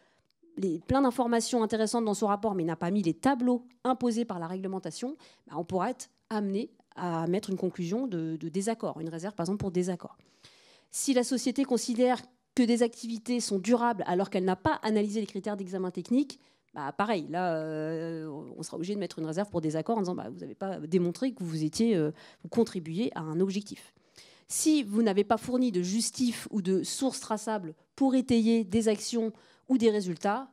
plein d'informations intéressantes dans son rapport, mais n'a pas mis les tableaux imposés par la réglementation, on pourra être amené à mettre une conclusion de désaccord, une réserve, par exemple, pour désaccord. Si la société considère que des activités sont durables alors qu'elle n'a pas analysé les critères d'examen technique, pareil, là, on sera obligé de mettre une réserve pour désaccord en disant vous n'avez pas démontré que vous contribuiez à un objectif. Si vous n'avez pas fourni de justif ou de sources traçables pour étayer des actions ou des résultats,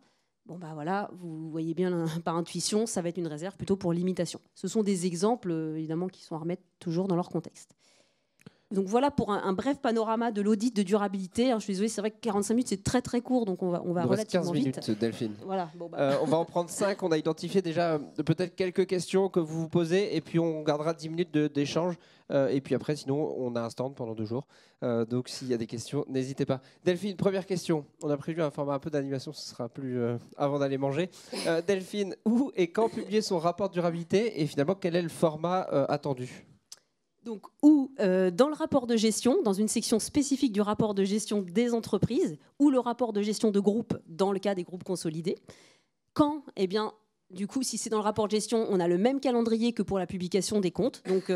voilà, vous voyez bien par intuition, ça va être une réserve plutôt pour limitation. Ce sont des exemples, évidemment, qui sont à remettre toujours dans leur contexte. Donc voilà pour un bref panorama de l'audit de durabilité. Je suis désolée, c'est vrai que 45 minutes, c'est très très court, donc on va relativement vite. 15 minutes, Delphine. Voilà, on va en prendre 5. On a identifié déjà peut-être quelques questions que vous vous posez, et puis on gardera 10 minutes d'échange. Et puis après, sinon, on a un stand pendant 2 jours. Donc s'il y a des questions, n'hésitez pas. Delphine, première question. On a prévu un format un peu d'animation, ce sera plus avant d'aller manger. Delphine, où et quand publier son rapport de durabilité, et finalement, quel est le format attendu ? Donc, dans le rapport de gestion, dans une section spécifique du rapport de gestion des entreprises, ou le rapport de gestion de groupe dans le cas des groupes consolidés. Quand ? Eh bien, du coup, si c'est dans le rapport de gestion, on a le même calendrier que pour la publication des comptes. Donc,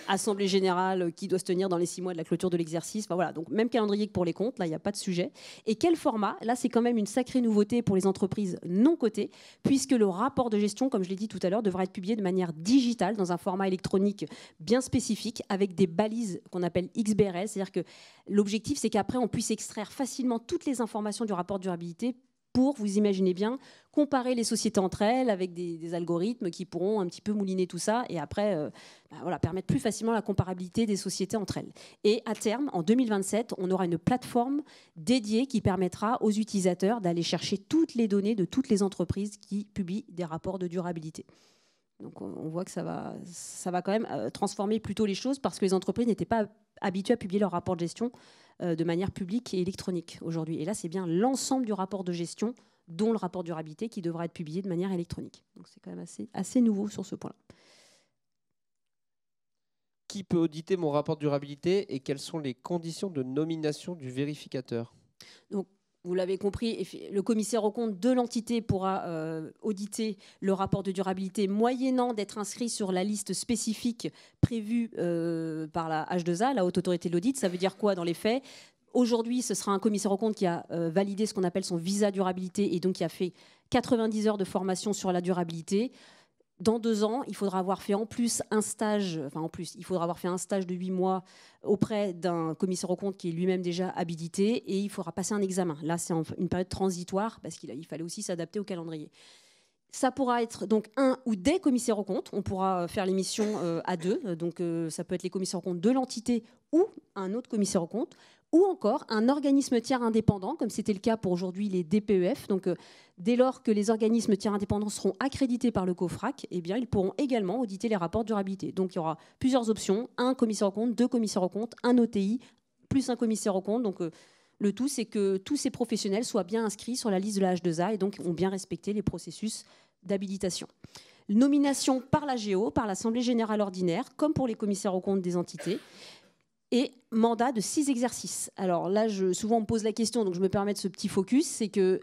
assemblée générale qui doit se tenir dans les 6 mois de la clôture de l'exercice. Voilà, donc même calendrier que pour les comptes. Là, il n'y a pas de sujet. Et quel format ? Là, c'est quand même une sacrée nouveauté pour les entreprises non cotées, puisque le rapport de gestion, comme je l'ai dit tout à l'heure, devra être publié de manière digitale dans un format électronique bien spécifique, avec des balises qu'on appelle XBRL. C'est-à-dire que l'objectif, c'est qu'après, on puisse extraire facilement toutes les informations du rapport de durabilité pour, vous imaginez bien, comparer les sociétés entre elles avec des algorithmes qui pourront un petit peu mouliner tout ça et après permettre plus facilement la comparabilité des sociétés entre elles. Et à terme, en 2027, on aura une plateforme dédiée qui permettra aux utilisateurs d'aller chercher toutes les données de toutes les entreprises qui publient des rapports de durabilité. Donc on voit que ça va quand même transformer plutôt les choses, parce que les entreprises n'étaient pas habituées à publier leurs rapports de gestion de manière publique et électronique aujourd'hui. Et là, c'est bien l'ensemble du rapport de gestion, dont le rapport de durabilité, qui devra être publié de manière électronique. Donc c'est quand même assez nouveau sur ce point-là. Qui peut auditer mon rapport de durabilité et quelles sont les conditions de nomination du vérificateur ? Donc, vous l'avez compris, le commissaire aux comptes de l'entité pourra auditer le rapport de durabilité moyennant d'être inscrit sur la liste spécifique prévue par la H2A, la Haute Autorité de l'Audit. Ça veut dire quoi dans les faits ? Aujourd'hui, ce sera un commissaire aux comptes qui a validé ce qu'on appelle son visa durabilité et donc qui a fait 90 heures de formation sur la durabilité. Dans 2 ans, il faudra avoir fait il faudra avoir fait un stage de 8 mois auprès d'un commissaire aux comptes qui est lui-même déjà habilité, et il faudra passer un examen. Là, c'est une période transitoire parce qu'il fallait aussi s'adapter au calendrier. Ça pourra être donc un ou des commissaires aux comptes. On pourra faire les missions à 2. Donc, ça peut être les commissaires aux comptes de l'entité ou un autre commissaire aux comptes, ou encore un organisme tiers indépendant, comme c'était le cas pour aujourd'hui les DPEF. Donc, dès lors que les organismes tiers indépendants seront accrédités par le COFRAC, eh bien, ils pourront également auditer les rapports de durabilité. Donc, il y aura plusieurs options, un commissaire aux comptes, 2 commissaires aux comptes, un OTI, plus un commissaire aux comptes. Donc, le tout, c'est que tous ces professionnels soient bien inscrits sur la liste de la H2A et donc ont bien respecté les processus d'habilitation. Nomination par l'AGO, par l'Assemblée générale ordinaire, comme pour les commissaires aux comptes des entités. Et mandat de 6 exercices. Alors là, souvent on me pose la question, donc je me permets de ce petit focus, c'est que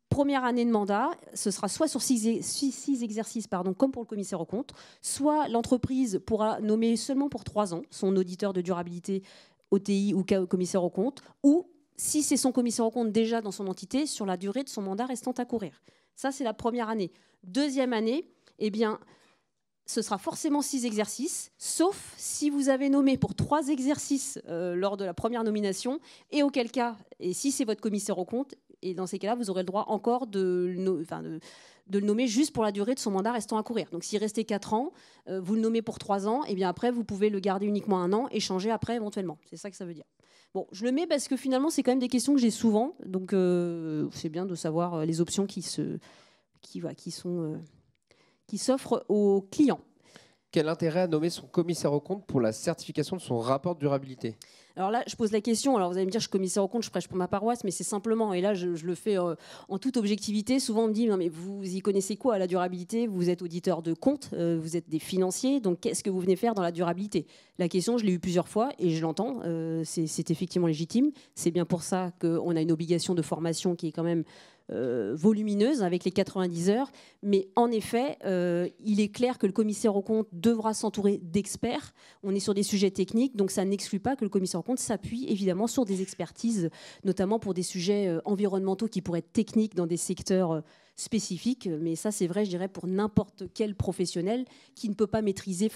première année de mandat, ce sera soit sur 6 exercices, comme pour le commissaire aux comptes, soit l'entreprise pourra nommer seulement pour 3 ans son auditeur de durabilité OTI ou commissaire aux comptes, ou si c'est son commissaire aux comptes déjà dans son entité, sur la durée de son mandat restant à courir. Ça, c'est la première année. Deuxième année, eh bien, ce sera forcément 6 exercices, sauf si vous avez nommé pour 3 exercices lors de la première nomination, et auquel cas, et si c'est votre commissaire aux comptes, et dans ces cas-là, vous aurez le droit encore de le nommer juste pour la durée de son mandat restant à courir. Donc s'il restait 4 ans, vous le nommez pour 3 ans, et bien après, vous pouvez le garder uniquement 1 an et changer après éventuellement. C'est ça que ça veut dire. Bon, je le mets parce que finalement, c'est quand même des questions que j'ai souvent, donc c'est bien de savoir les options qui s'offrent aux clients. Quel intérêt a nommer son commissaire aux comptes pour la certification de son rapport de durabilité? Alors là, je pose la question. Alors vous allez me dire, je suis commissaire aux comptes, je prêche pour ma paroisse, mais c'est simplement, et là je le fais en toute objectivité, souvent on me dit, non mais vous y connaissez quoi à la durabilité? Vous êtes auditeur de comptes, vous êtes des financiers, donc qu'est-ce que vous venez faire dans la durabilité? La question, je l'ai eue plusieurs fois et je l'entends, c'est effectivement légitime. C'est bien pour ça qu'on a une obligation de formation qui est quand même volumineuse avec les 90 heures, mais en effet, il est clair que le commissaire aux comptes devra s'entourer d'experts. On est sur des sujets techniques, donc ça n'exclut pas que le commissaire aux comptes s'appuie évidemment sur des expertises, notamment pour des sujets environnementaux qui pourraient être techniques dans des secteurs spécifiques, mais ça c'est vrai, je dirais, pour n'importe quel professionnel qui ne peut pas maîtriser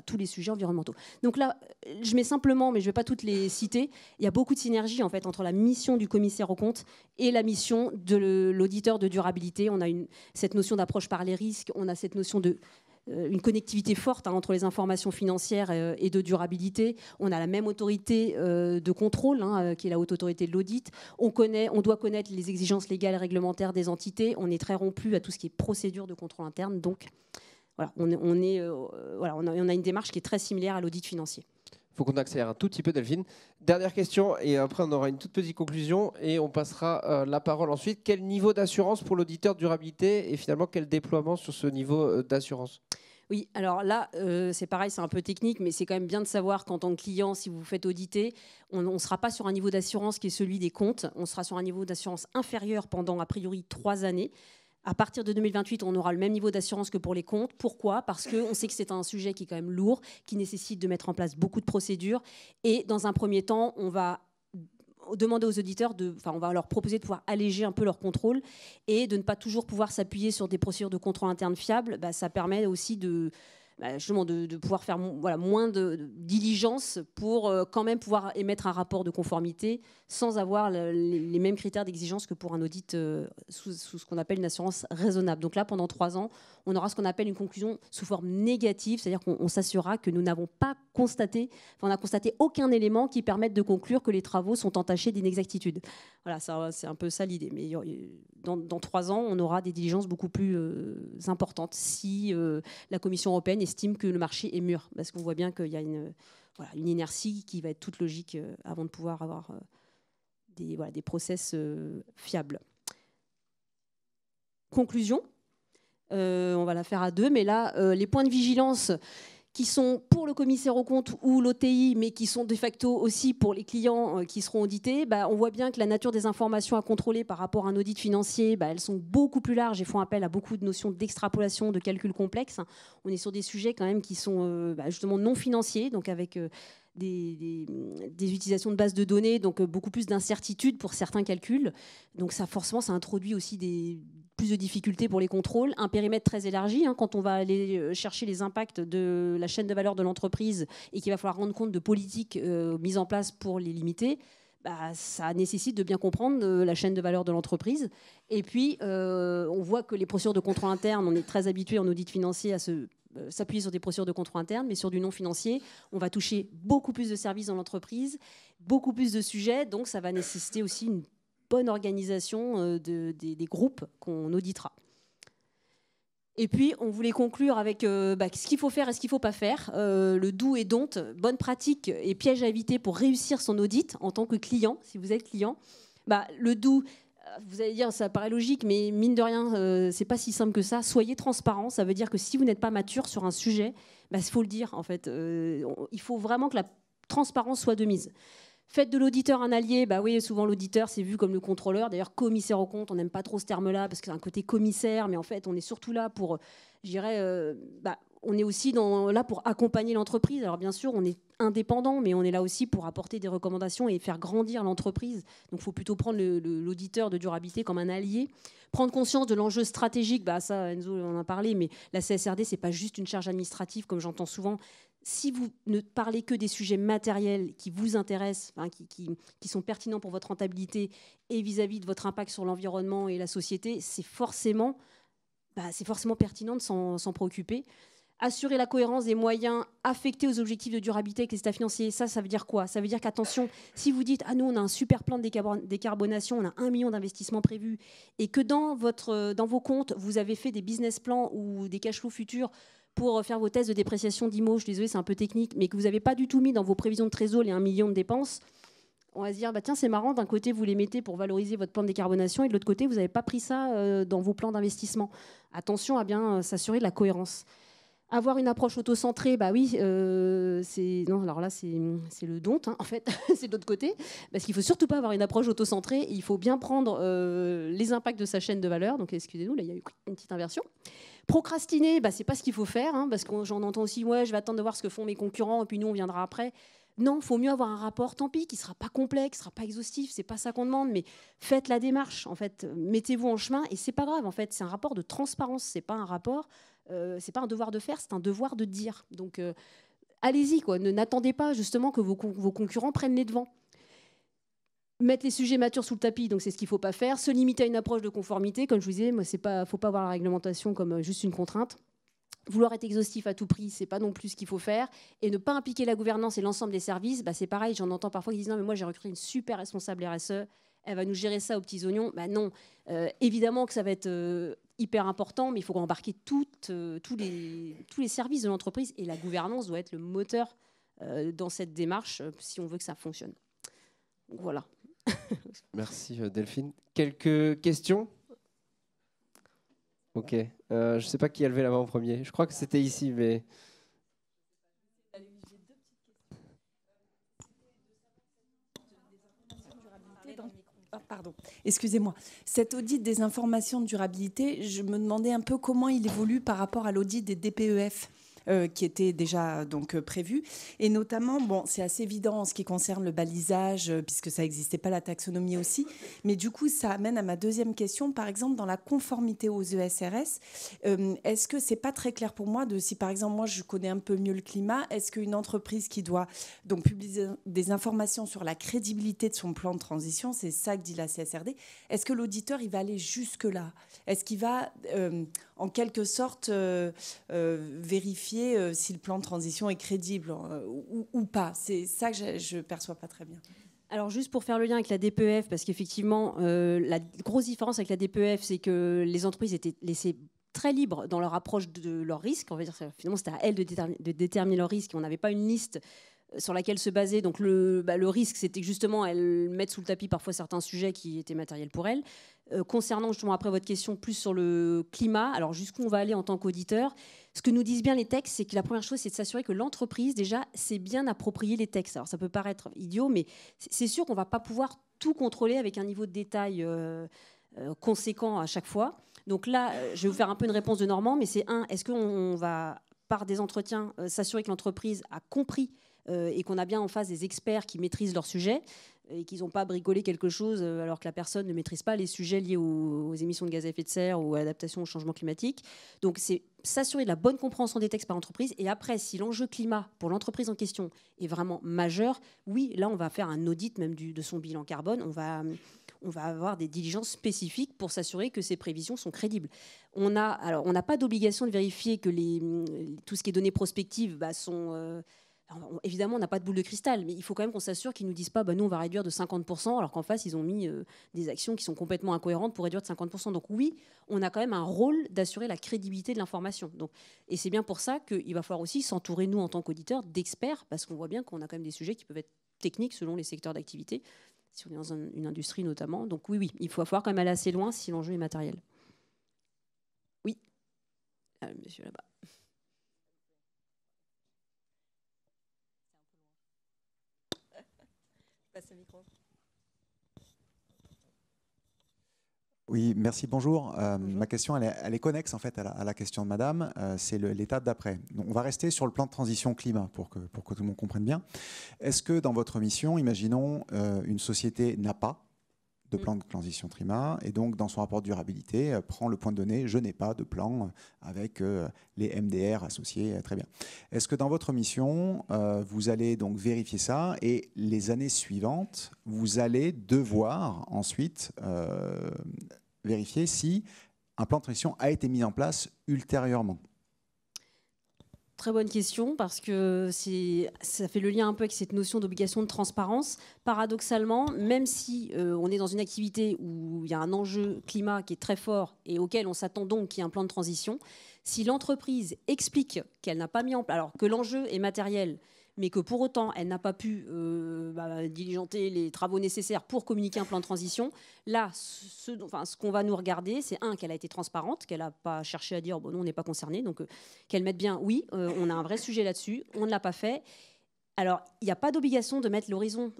tous les sujets environnementaux. Donc là, je mets simplement, mais je ne vais pas toutes les citer, il y a beaucoup de synergie en fait entre la mission du commissaire aux comptes et la mission de l'auditeur de durabilité. On a cette notion d'approche par les risques, on a cette notion de une connectivité forte entre les informations financières et de durabilité. On a la même autorité de contrôle, qui est la haute autorité de l'audit. On doit connaître les exigences légales et réglementaires des entités. On est très rompu à tout ce qui est procédure de contrôle interne. Donc, voilà, on a une démarche qui est très similaire à l'audit financier. Il faut qu'on accélère un tout petit peu, Delphine. Dernière question, et après on aura une toute petite conclusion, et on passera la parole ensuite. Quel niveau d'assurance pour l'auditeur de durabilité, et finalement quel déploiement sur ce niveau d'assurance? Oui, alors là, c'est pareil, c'est un peu technique, mais c'est quand même bien de savoir qu'en tant que client, si vous vous faites auditer, on ne sera pas sur un niveau d'assurance qui est celui des comptes, on sera sur un niveau d'assurance inférieur pendant a priori 3 années. À partir de 2028, on aura le même niveau d'assurance que pour les comptes. Pourquoi? Parce qu'on sait que c'est un sujet qui est quand même lourd, qui nécessite de mettre en place beaucoup de procédures. Et dans un premier temps, on va demander aux auditeurs, on va leur proposer de pouvoir alléger un peu leur contrôle et de ne pas toujours pouvoir s'appuyer sur des procédures de contrôle interne fiables. Ça permet aussi de pouvoir faire moins de diligence pour quand même pouvoir émettre un rapport de conformité sans avoir les mêmes critères d'exigence que pour un audit sous ce qu'on appelle une assurance raisonnable. Donc là, pendant 3 ans, on aura ce qu'on appelle une conclusion sous forme négative, c'est-à-dire qu'on s'assurera que nous n'avons pas constaté, on n'a constaté aucun élément qui permette de conclure que les travaux sont entachés d'inexactitudes. Voilà, c'est un peu ça l'idée. Mais dans 3 ans, on aura des diligences beaucoup plus importantes si la Commission européenne estime que le marché est mûr, parce qu'on voit bien qu'il y a une inertie qui va être toute logique avant de pouvoir avoir des process fiables. Conclusion, on va la faire à 2, mais là, les points de vigilance qui sont pour le commissaire aux comptes ou l'OTI, mais qui sont de facto aussi pour les clients qui seront audités, on voit bien que la nature des informations à contrôler par rapport à un audit financier, elles sont beaucoup plus larges et font appel à beaucoup de notions d'extrapolation, de calcul complexe. On est sur des sujets quand même qui sont justement non financiers, donc avec des utilisations de bases de données, donc beaucoup plus d'incertitudes pour certains calculs. Donc ça, forcément, ça introduit aussi plus de difficultés pour les contrôles, un périmètre très élargi, quand on va aller chercher les impacts de la chaîne de valeur de l'entreprise et qu'il va falloir rendre compte de politiques mises en place pour les limiter, ça nécessite de bien comprendre la chaîne de valeur de l'entreprise. Et puis, on voit que les procédures de contrôle interne, on est très habitué en audit financier à s'appuyer sur des procédures de contrôle interne, mais sur du non financier, on va toucher beaucoup plus de services dans l'entreprise, beaucoup plus de sujets, donc ça va nécessiter aussi une bonne organisation des groupes qu'on auditera. Et puis, on voulait conclure avec ce qu'il faut faire et ce qu'il ne faut pas faire, le do et don't, bonnes pratiques et pièges à éviter pour réussir son audit en tant que client, si vous êtes client. Le do, vous allez dire, ça paraît logique, mais mine de rien, c'est pas si simple que ça. Soyez transparent, ça veut dire que si vous n'êtes pas mature sur un sujet, il faut le dire, en fait. Il faut vraiment que la transparence soit de mise. Faites de l'auditeur un allié, oui, souvent l'auditeur c'est vu comme le contrôleur. D'ailleurs, commissaire aux comptes, on n'aime pas trop ce terme-là parce que c'est un côté commissaire, mais en fait, on est surtout là pour, je dirais, on est aussi là pour accompagner l'entreprise. Alors bien sûr, on est indépendant, mais on est là aussi pour apporter des recommandations et faire grandir l'entreprise. Donc il faut plutôt prendre l'auditeur de durabilité comme un allié. Prendre conscience de l'enjeu stratégique, ça Enzo en a parlé, mais la CSRD, ce n'est pas juste une charge administrative comme j'entends souvent. Si vous ne parlez que des sujets matériels qui vous intéressent, qui sont pertinents pour votre rentabilité et vis-à-vis de votre impact sur l'environnement et la société, c'est forcément pertinent de s'en préoccuper. Assurer la cohérence des moyens affectés aux objectifs de durabilité avec les états financiers, ça veut dire quoi? Ça veut dire qu'attention, si vous dites « Ah, nous, on a un super plan de décarbonation, on a 1 million d'investissements prévus » et que dans vos comptes, vous avez fait des business plans ou des cash flows futurs pour faire vos tests de dépréciation d'IMO, je suis désolée, c'est un peu technique, mais que vous n'avez pas du tout mis dans vos prévisions de trésor les 1 million de dépenses, on va se dire, tiens, c'est marrant, d'un côté, vous les mettez pour valoriser votre plan de décarbonation et de l'autre côté, vous n'avez pas pris ça dans vos plans d'investissement. Attention à bien s'assurer de la cohérence. Avoir une approche auto-centrée, oui, non, alors là, c'est le don, en fait, c'est de l'autre côté, parce qu'il ne faut surtout pas avoir une approche auto-centrée, il faut bien prendre les impacts de sa chaîne de valeur, donc excusez-nous, là, il y a eu une petite inversion. Procrastiner, ce n'est pas ce qu'il faut faire, parce que j'en entends aussi, ouais, je vais attendre de voir ce que font mes concurrents, et puis nous, on viendra après. Non, il faut mieux avoir un rapport, tant pis, qui ne sera pas complet, qui ne sera pas exhaustif, c'est pas ça qu'on demande, mais faites la démarche, en fait, mettez-vous en chemin, et c'est pas grave, en fait, c'est un rapport de transparence, c'est pas un rapport... c'est pas un devoir de faire, c'est un devoir de dire. Donc, allez-y, quoi. N'attendez pas justement que vos concurrents prennent les devants. Mettre les sujets matures sous le tapis, donc c'est ce qu'il ne faut pas faire. Se limiter à une approche de conformité, comme je vous disais, il ne faut pas voir la réglementation comme juste une contrainte. Vouloir être exhaustif à tout prix, c'est pas non plus ce qu'il faut faire. Et ne pas impliquer la gouvernance et l'ensemble des services, c'est pareil, j'en entends parfois qui disent non, mais moi j'ai recruté une super responsable RSE, elle va nous gérer ça aux petits oignons. Non, évidemment que ça va être hyper important, mais il faut embarquer tous les services de l'entreprise et la gouvernance doit être le moteur dans cette démarche si on veut que ça fonctionne. Donc, voilà. Merci Delphine. Quelques questions? Ok. Je ne sais pas qui a levé la main en premier. Je crois que c'était ici, mais... Pardon, excusez-moi. Cet audit des informations de durabilité, je me demandais un peu comment il évolue par rapport à l'audit des DPEF. Qui était déjà prévu. Et notamment, c'est assez évident en ce qui concerne le balisage, puisque ça n'existait pas, la taxonomie aussi. Mais du coup, ça amène à ma deuxième question. Par exemple, dans la conformité aux ESRS, est-ce que c'est pas très clair pour moi si, par exemple, moi, je connais un peu mieux le climat, est-ce qu'une entreprise qui doit donc publier des informations sur la crédibilité de son plan de transition, c'est ça que dit la CSRD, est-ce que l'auditeur, il va aller jusque-là? Est-ce qu'il va, en quelque sorte, vérifier si le plan de transition est crédible ou pas? C'est ça que je ne perçois pas très bien. Alors juste pour faire le lien avec la DPEF, parce qu'effectivement, la grosse différence avec la DPEF, c'est que les entreprises étaient laissées très libres dans leur approche de leurs risques. On va dire, finalement, c'était à elles de déterminer leurs risques. On n'avait pas une liste sur laquelle se baser. Donc le risque, c'était que justement, elles mettent sous le tapis parfois certains sujets qui étaient matériels pour elles. Concernant justement après votre question plus sur le climat, alors jusqu'où on va aller en tant qu'auditeur, ce que nous disent bien les textes, c'est que la première chose, c'est de s'assurer que l'entreprise, déjà, s'est bien approprié les textes. Alors ça peut paraître idiot, mais c'est sûr qu'on ne va pas pouvoir tout contrôler avec un niveau de détail conséquent à chaque fois. Donc là, je vais vous faire un peu une réponse de Normand, mais c'est est-ce qu'on va, par des entretiens, s'assurer que l'entreprise a compris et qu'on a bien en face des experts qui maîtrisent leur sujet et qu'ils n'ont pas bricolé quelque chose alors que la personne ne maîtrise pas les sujets liés aux émissions de gaz à effet de serre ou à l'adaptation au changement climatique. Donc c'est s'assurer de la bonne compréhension des textes par l'entreprise. Et après, si l'enjeu climat pour l'entreprise en question est vraiment majeur, oui, là on va faire un audit même de son bilan carbone. On va avoir des diligences spécifiques pour s'assurer que ces prévisions sont crédibles. On n'a pas d'obligation de vérifier que tout ce qui est données prospectives sont... Alors, évidemment, on n'a pas de boule de cristal, mais il faut quand même qu'on s'assure qu'ils ne nous disent pas nous, on va réduire de 50%, alors qu'en face, ils ont mis des actions qui sont complètement incohérentes pour réduire de 50%. Donc oui, on a quand même un rôle d'assurer la crédibilité de l'information. Et c'est bien pour ça qu'il va falloir aussi s'entourer, nous, en tant qu'auditeurs, d'experts, parce qu'on voit bien qu'on a quand même des sujets qui peuvent être techniques selon les secteurs d'activité, si on est dans une industrie notamment. Donc oui, il faut falloir quand même aller assez loin si l'enjeu est matériel. Oui, monsieur là-bas. Passe le micro. Oui, merci, bonjour. Bonjour. Ma question, elle est connexe en fait à la question de madame. C'est l'étape d'après. On va rester sur le plan de transition climat pour que tout le monde comprenne bien. Est-ce que dans votre mission, imaginons, une société n'a pas de plan de transition climat et donc dans son rapport de durabilité prend le point de données « je n'ai pas de plan avec les MDR associés ». Très bien. Est-ce que dans votre mission, vous allez donc vérifier ça et les années suivantes, vous allez devoir ensuite vérifier si un plan de transition a été mis en place ultérieurement? Très bonne question, parce que ça fait le lien un peu avec cette notion d'obligation de transparence. Paradoxalement, même si on est dans une activité où il y a un enjeu climat qui est très fort et auquel on s'attend donc qu'il y ait un plan de transition, si l'entreprise explique qu'elle n'a pas mis en place, alors que l'enjeu est matériel, mais que pour autant, elle n'a pas pu diligenter les travaux nécessaires pour communiquer un plan de transition, là, ce qu'on va nous regarder, c'est qu'elle a été transparente, qu'elle n'a pas cherché à dire, bon, non, on n'est pas concerné, donc qu'elle mette bien, oui, on a un vrai sujet là-dessus, on ne l'a pas fait. Alors, il n'y a pas d'obligation de mettre l'horizon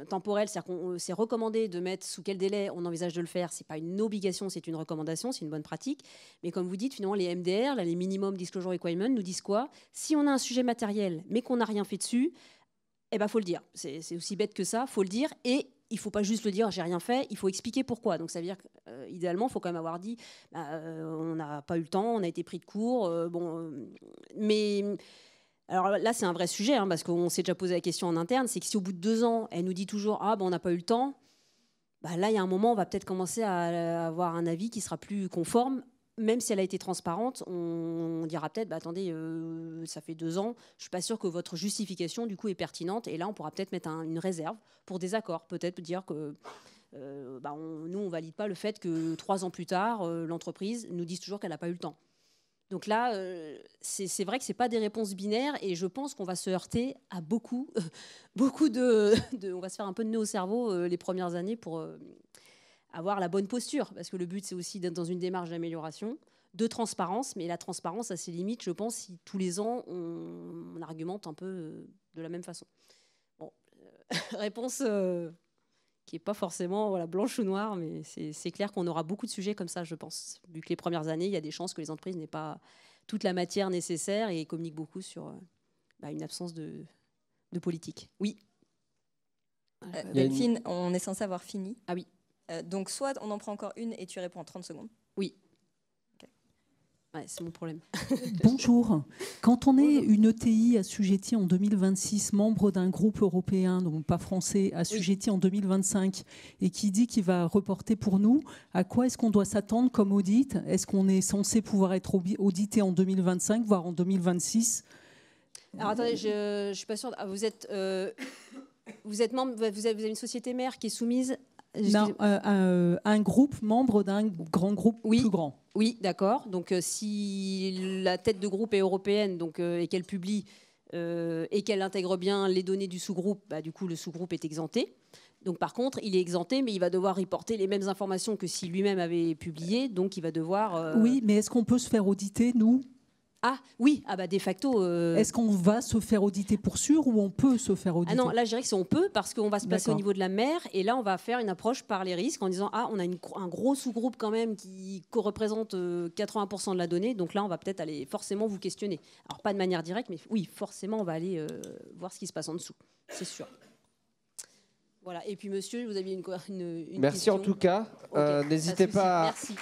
temporel, c'est-à-dire qu'on c'est recommandé de mettre sous quel délai on envisage de le faire. Ce n'est pas une obligation, c'est une recommandation, c'est une bonne pratique. Mais comme vous dites, finalement, les MDR, là, les Minimum Disclosure Requirements, nous disent quoi? Si on a un sujet matériel, mais qu'on n'a rien fait dessus, eh ben, faut le dire. C'est aussi bête que ça, faut le dire. Et il ne faut pas juste le dire, j'ai rien fait, il faut expliquer pourquoi. Donc ça veut dire qu'idéalement, il faut quand même avoir dit, on n'a pas eu le temps, on a été pris de court. Mais... Alors là, c'est un vrai sujet, parce qu'on s'est déjà posé la question en interne, c'est que si au bout de 2 ans, elle nous dit toujours « Ah, on n'a pas eu le temps », là, il y a un moment, on va peut-être commencer à avoir un avis qui sera plus conforme. Même si elle a été transparente, on dira peut-être « Attendez, ça fait 2 ans, je ne suis pas sûre que votre justification, du coup, est pertinente. » Et là, on pourra peut-être mettre une réserve pour des accords. Peut-être dire que nous, on ne valide pas le fait que 3 ans plus tard, l'entreprise nous dise toujours qu'elle n'a pas eu le temps. Donc là, c'est vrai que ce n'est pas des réponses binaires et je pense qu'on va se heurter à beaucoup on va se faire un peu de nœud au cerveau les premières années pour avoir la bonne posture. Parce que le but, c'est aussi d'être dans une démarche d'amélioration, de transparence. Mais la transparence a ses limites, je pense, si tous les ans, on argumente un peu de la même façon. Bon, réponse... qui n'est pas forcément blanche ou noire, mais c'est clair qu'on aura beaucoup de sujets comme ça, je pense. Vu que les premières années, il y a des chances que les entreprises n'aient pas toute la matière nécessaire et communiquent beaucoup sur une absence de politique. Oui. Delphine, on est censé avoir fini. Ah oui. Donc soit on en prend encore une et tu réponds en 30 secondes. Oui. Ouais, c'est mon problème. Bonjour. Quand on est une ETI assujettie en 2026, membre d'un groupe européen, donc pas français, assujetti en 2025, et qui dit qu'il va reporter pour nous, à quoi est-ce qu'on doit s'attendre comme audit? Est-ce qu'on est censé pouvoir être audité en 2025, voire en 2026? Alors attendez, je ne suis pas sûre. Vous êtes membre, vous avez une société mère qui est soumise... Non, un groupe membre d'un grand groupe plus grand. Oui, d'accord. Donc, si la tête de groupe est européenne et qu'elle publie et qu'elle intègre bien les données du sous-groupe, du coup, le sous-groupe est exempté. Donc, par contre, il est exempté, mais il va devoir reporter les mêmes informations que si lui-même avait publié. Donc, il va devoir... Oui, mais est-ce qu'on peut se faire auditer, nous ? Ah oui, de facto... Est-ce qu'on va se faire auditer pour sûr ou on peut se faire auditer? Ah non, là je dirais que c'est on peut parce qu'on va se placer au niveau de la mer et là on va faire une approche par les risques en disant on a un gros sous-groupe quand même qui représente 80% de la donnée, donc là on va peut-être aller forcément vous questionner. Alors pas de manière directe, mais oui, forcément on va aller voir ce qui se passe en dessous, c'est sûr. Voilà, et puis monsieur, vous aviez une Merci question. en tout cas, Okay, n'hésitez pas Merci.